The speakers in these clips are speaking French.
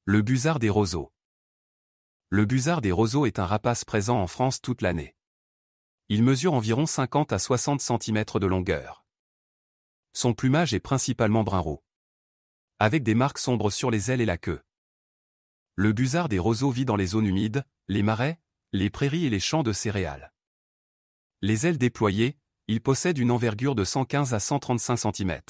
Le busard des roseaux. Le busard des roseaux est un rapace présent en France toute l'année. Il mesure environ 50 à 60 cm de longueur. Son plumage est principalement brun-roux, avec des marques sombres sur les ailes et la queue. Le busard des roseaux vit dans les zones humides, les marais, les prairies et les champs de céréales. Les ailes déployées, il possède une envergure de 115 à 135 cm.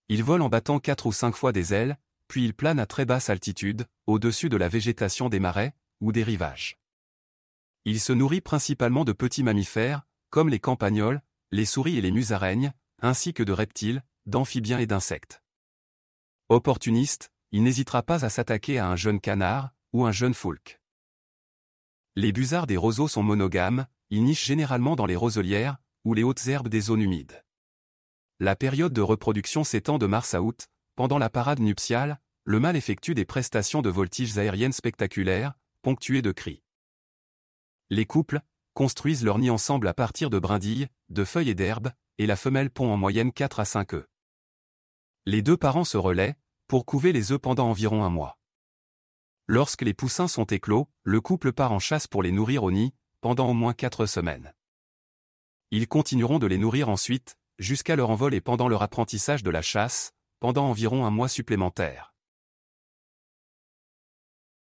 Il vole en battant 4 ou 5 fois des ailes, puis il plane à très basse altitude, au-dessus de la végétation des marais, ou des rivages. Il se nourrit principalement de petits mammifères, comme les campagnols, les souris et les musaraignes, ainsi que de reptiles, d'amphibiens et d'insectes. Opportuniste, il n'hésitera pas à s'attaquer à un jeune canard, ou un jeune foulque. Les busards des roseaux sont monogames, ils nichent généralement dans les roselières, ou les hautes herbes des zones humides. La période de reproduction s'étend de mars à août. Pendant la parade nuptiale, le mâle effectue des prestations de voltiges aériennes spectaculaires, ponctuées de cris. Les couples construisent leur nid ensemble à partir de brindilles, de feuilles et d'herbes, et la femelle pond en moyenne 4 à 5 œufs. Les deux parents se relaient, pour couver les œufs pendant environ un mois. Lorsque les poussins sont éclos, le couple part en chasse pour les nourrir au nid, pendant au moins 4 semaines. Ils continueront de les nourrir ensuite, jusqu'à leur envol et pendant leur apprentissage de la chasse, pendant environ un mois supplémentaire.